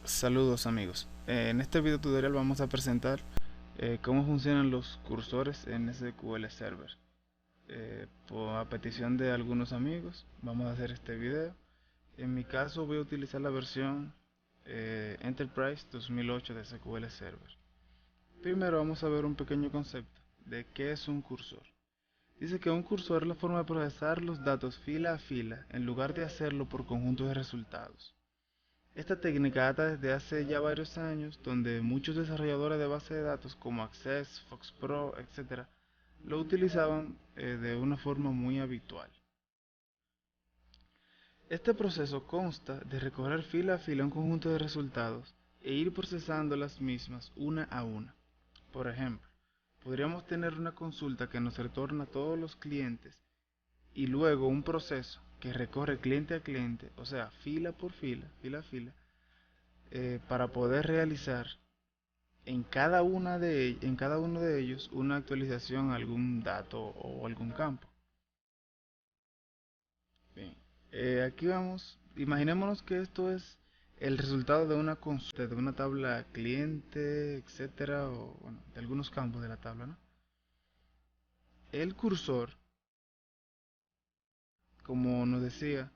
Saludos amigos, en este video tutorial vamos a presentar cómo funcionan los cursores en SQL Server. A petición de algunos amigos vamos a hacer este video. En mi caso voy a utilizar la versión Enterprise 2008 de SQL Server. Primero vamos a ver un pequeño concepto de qué es un cursor. Dice que un cursor es la forma de procesar los datos fila a fila en lugar de hacerlo por conjuntos de resultados. Esta técnica data desde hace ya varios años, donde muchos desarrolladores de base de datos como Access, FoxPro, etc. lo utilizaban de una forma muy habitual. Este proceso consta de recorrer fila a fila un conjunto de resultados e ir procesando las mismas una a una. Por ejemplo, podríamos tener una consulta que nos retorna a todos los clientes y luego un proceso que recorre cliente a cliente, o sea, fila por fila, fila a fila, para poder realizar en cada uno de ellos una actualización a algún dato o algún campo. Bien, aquí vamos, imaginémonos que esto es el resultado de una consulta, de una tabla cliente, etcétera, o bueno, de algunos campos de la tabla, ¿no? El cursor, como nos decía,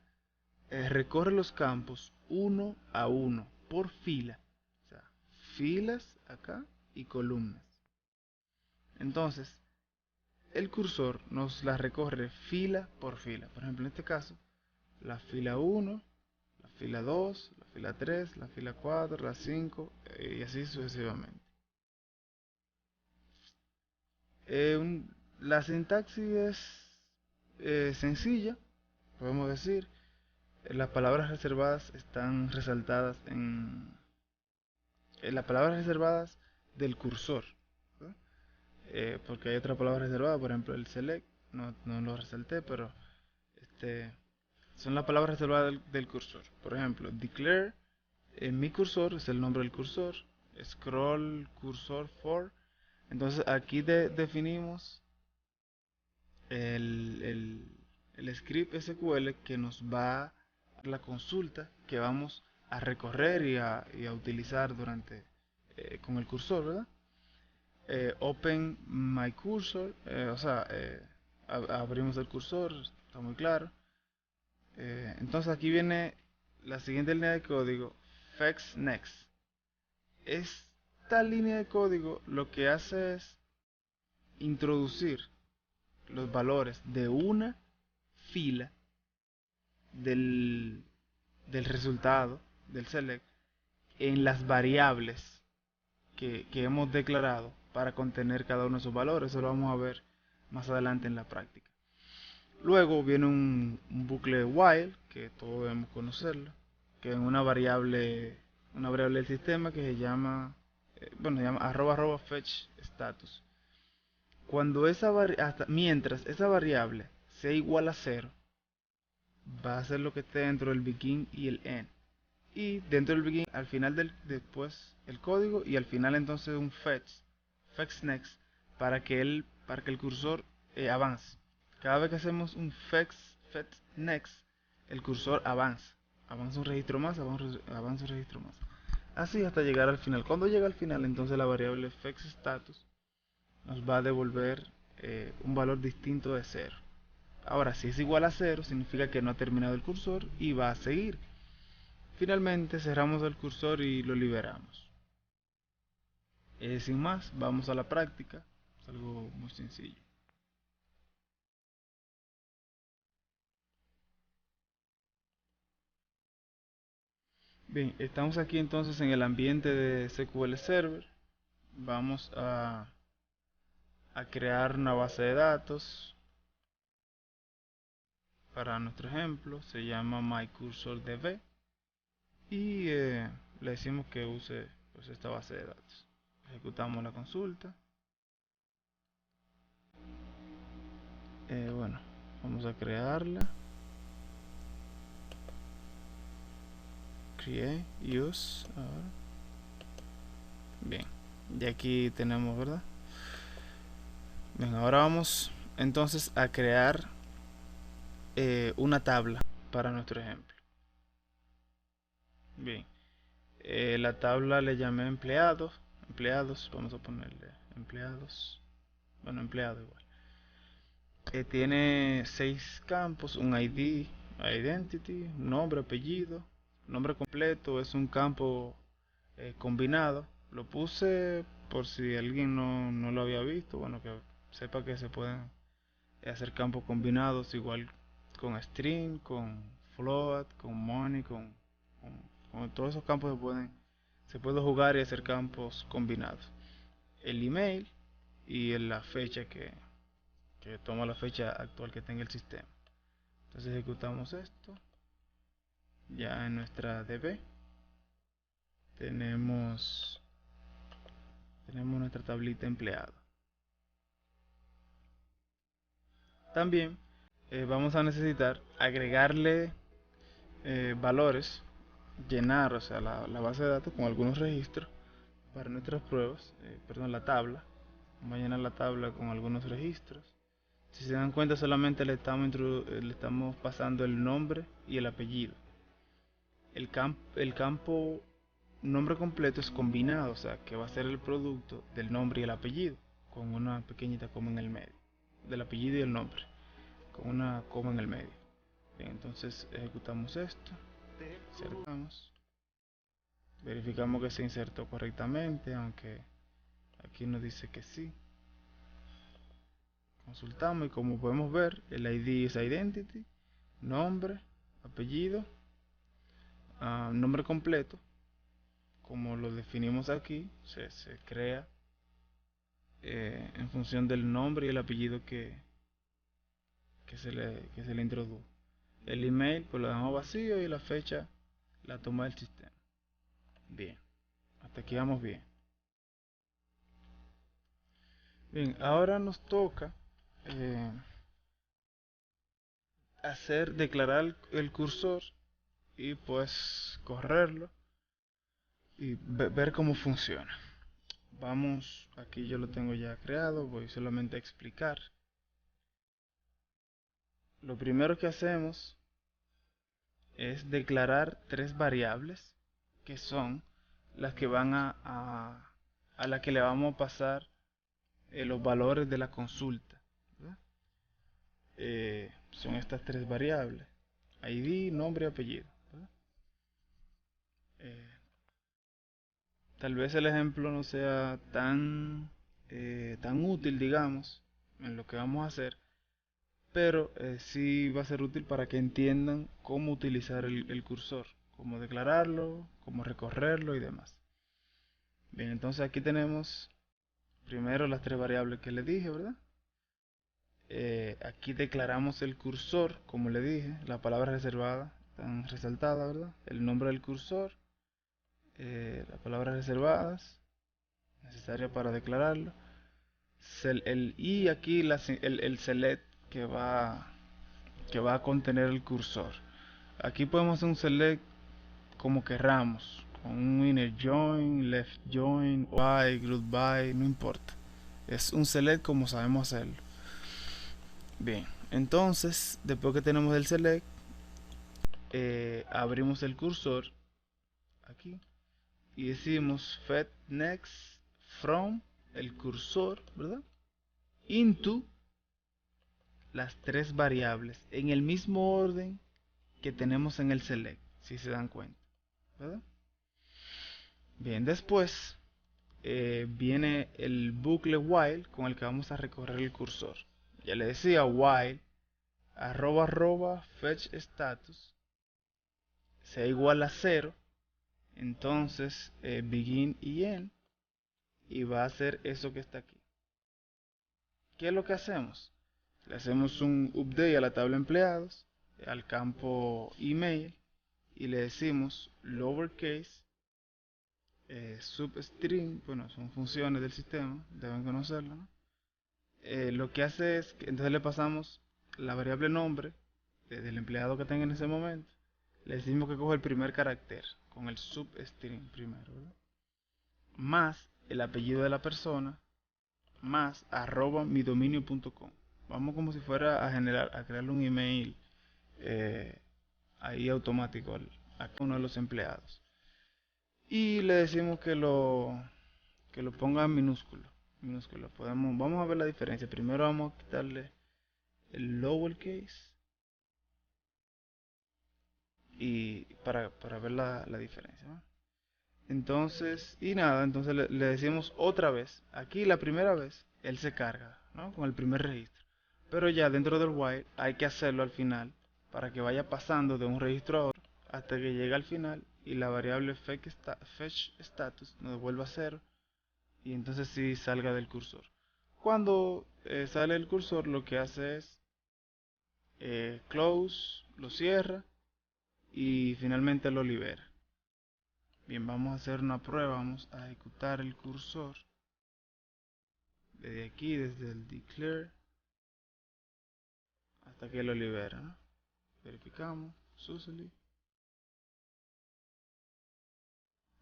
recorre los campos uno a uno por fila, o sea, filas acá y columnas. Entonces, el cursor nos la recorre fila por fila. Por ejemplo, en este caso, la fila 1, la fila 2, la fila 3, la fila 4, la 5 y así sucesivamente. La sintaxis es sencilla, podemos decir. Las palabras reservadas están resaltadas en las palabras reservadas del cursor, ¿no? Porque hay otra palabra reservada, por ejemplo el select, no lo resalté, pero este, son las palabras reservadas del cursor. Por ejemplo, declare, en mi cursor es el nombre del cursor, scroll cursor for. Entonces aquí definimos el script SQL que nos va a dar la consulta que vamos a recorrer y a utilizar con el cursor, ¿verdad? Open my cursor, o sea, abrimos el cursor, está muy claro. Entonces aquí viene la siguiente línea de código, fetch next. Esta línea de código lo que hace es introducir los valores de una fila del, del resultado del select en las variables que hemos declarado para contener cada uno de esos valores. Eso lo vamos a ver más adelante en la práctica. Luego viene un bucle while, que todos debemos conocerlo, que es una variable del sistema que se llama, se llama @fetch status. Mientras esa variable sea igual a 0, va a ser lo que esté dentro del begin y el end. Y dentro del begin, al final después el código, y al final entonces un fetch next, para que el cursor avance. Cada vez que hacemos un fetch next, el cursor avanza un registro más, avanza un registro más, así hasta llegar al final. Cuando llega al final, entonces la variable fetch status nos va a devolver un valor distinto de 0. Ahora, si es igual a 0, significa que no ha terminado el cursor y va a seguir. Finalmente cerramos el cursor y lo liberamos. Sin más, vamos a la práctica. Es algo muy sencillo. Bien, estamos aquí entonces en el ambiente de SQL Server. Vamos a crear una base de datos para nuestro ejemplo. Se llama myCursorDB y le decimos que use pues, esta base de datos. Ejecutamos la consulta. Bueno, vamos a crearla. create use ahora. Bien, y aquí tenemos, ¿verdad? Bien, ahora vamos entonces a crear una tabla para nuestro ejemplo. Bien, la tabla le llamé empleados, vamos a ponerle empleados, bueno, empleado igual. Tiene 6 campos, un ID, identity, nombre, apellido, nombre completo, es un campo combinado. Lo puse por si alguien no lo había visto, bueno, que sepa que se pueden hacer campos combinados igual con string, con float, con money, con todos esos campos se puede jugar y hacer campos combinados. El email y la fecha que toma la fecha actual que tenga el sistema. Entonces ejecutamos esto. Ya en nuestra DB tenemos nuestra tablita empleado. También vamos a necesitar agregarle valores, llenar, o sea, la base de datos con algunos registros para nuestras pruebas, perdón, la tabla. Vamos a llenar la tabla con algunos registros. Si se dan cuenta, solamente le estamos pasando el nombre y el apellido. El campo nombre completo es combinado, o sea, que va a ser el producto del nombre y el apellido, con una pequeñita coma en el medio. Del apellido y el nombre, con una coma en el medio. Bien, entonces ejecutamos esto, insertamos, verificamos que se insertó correctamente, aunque aquí nos dice que sí. Consultamos y como podemos ver, el ID es identity, nombre, apellido, nombre completo, como lo definimos aquí, se crea en función del nombre y el apellido que se le introdujo. El email pues lo dejamos vacío y la fecha la toma del sistema. Bien, hasta aquí vamos bien. Bien, ahora nos toca eh, declarar el cursor y pues correrlo y ver cómo funciona. Vamos, aquí yo lo tengo ya creado, voy solamente a explicar. Lo primero que hacemos es declarar 3 variables que son las que van a la que le vamos a pasar los valores de la consulta, ¿verdad? Son estas 3 variables: ID, nombre y apellido, ¿verdad? Eh, Tal vez el ejemplo no sea tan útil, digamos, en lo que vamos a hacer, pero sí va a ser útil para que entiendan cómo utilizar el cursor, cómo declararlo, cómo recorrerlo y demás. Bien, entonces aquí tenemos primero las 3 variables que le dije, ¿verdad? Aquí declaramos el cursor, como le dije, la palabra reservada, están resaltadas, ¿verdad? El nombre del cursor, las palabras reservadas, necesarias para declararlo. Y aquí el select que va a contener el cursor. Aquí podemos hacer un select como querramos, con un inner join, left join, by, group by, no importa. Es un select como sabemos hacerlo. Bien, entonces después que tenemos el select, abrimos el cursor aquí y decimos fed next from el cursor, ¿verdad? Into las 3 variables en el mismo orden que tenemos en el select, si se dan cuenta, ¿verdad? Bien, después viene el bucle while con el que vamos a recorrer el cursor. Ya le decía while fetch status sea igual a 0, entonces begin y end, y va a hacer eso que está aquí. ¿Qué es lo que hacemos? Le hacemos un update a la tabla empleados, al campo email, y le decimos lowercase substring, bueno, son funciones del sistema, deben conocerlo, ¿no? Lo que hace es que entonces le pasamos la variable nombre del empleado que tenga en ese momento, le decimos que coge el primer carácter, con el substring primero, ¿verdad? Más el apellido de la persona, más @midominio.com. Vamos como si fuera a crearle un email ahí automático a cada uno de los empleados. Y le decimos que lo ponga en minúsculo. Vamos a ver la diferencia. Primero vamos a quitarle el lowercase y para ver la diferencia, ¿no? Entonces, y nada, entonces le decimos otra vez. Aquí la primera vez él se carga, ¿no? Con el primer registro. Pero ya dentro del while hay que hacerlo al final para que vaya pasando de un registro a otro hasta que llegue al final y la variable fetch status nos devuelva 0 y entonces sí salga del cursor. Cuando sale el cursor, lo que hace es close, lo cierra y finalmente lo libera. Bien, vamos a hacer una prueba. Vamos a ejecutar el cursor desde aquí, desde el declare hasta que lo libera, ¿no? Verificamos sucessively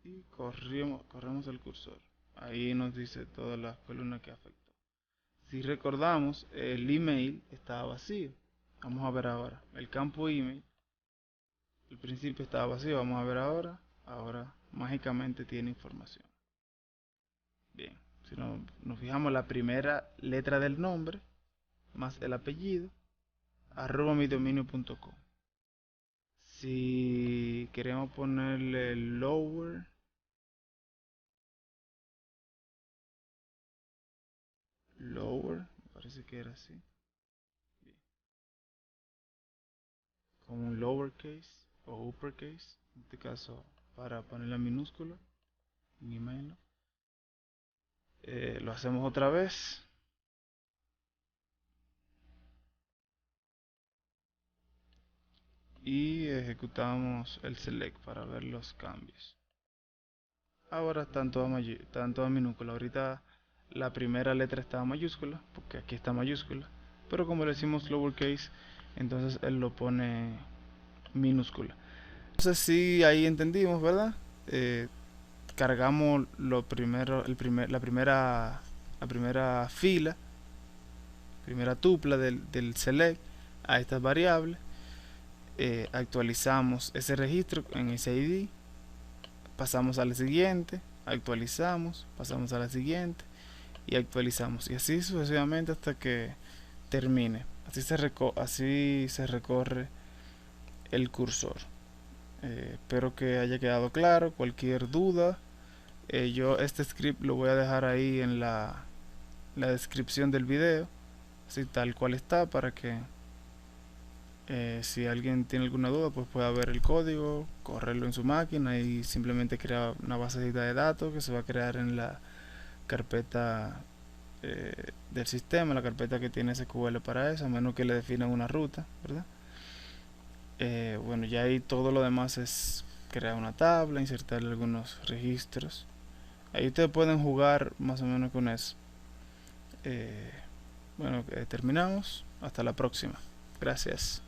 y corremos el cursor. Ahí nos dice todas las columnas que afectó. Si recordamos, el email estaba vacío. Vamos a ver ahora. El campo email, al principio estaba vacío. Vamos a ver ahora. Ahora mágicamente tiene información. Bien, si nos fijamos, la primera letra del nombre más el apellido @midominio.com. Si queremos ponerle lower, me parece que era así. Bien. Con un lowercase o uppercase, en este caso para ponerla minúscula en email, ¿no? Lo hacemos otra vez y ejecutamos el select para ver los cambios. Ahora están todas minúsculas. Ahorita la primera letra estaba mayúscula, porque aquí está mayúscula, pero como le decimos lowercase, entonces él lo pone minúscula. Entonces sí, ahí entendimos, ¿verdad? Cargamos lo primero, la primera fila, primera tupla del select a estas variables. Actualizamos ese registro en ese ID, pasamos a la siguiente, actualizamos, pasamos a la siguiente y actualizamos, y así sucesivamente hasta que termine. Así se recorre el cursor. Espero que haya quedado claro. Cualquier duda, yo este script lo voy a dejar ahí en la descripción del video, así tal cual está, para que si alguien tiene alguna duda, pues pueda ver el código, correrlo en su máquina y simplemente crear una base de datos que se va a crear en la carpeta del sistema, la carpeta que tiene SQL para eso, a menos que le definan una ruta, ¿verdad? Bueno, ya ahí todo lo demás es crear una tabla, insertar algunos registros. Ahí ustedes pueden jugar más o menos con eso. Bueno, terminamos. Hasta la próxima. Gracias.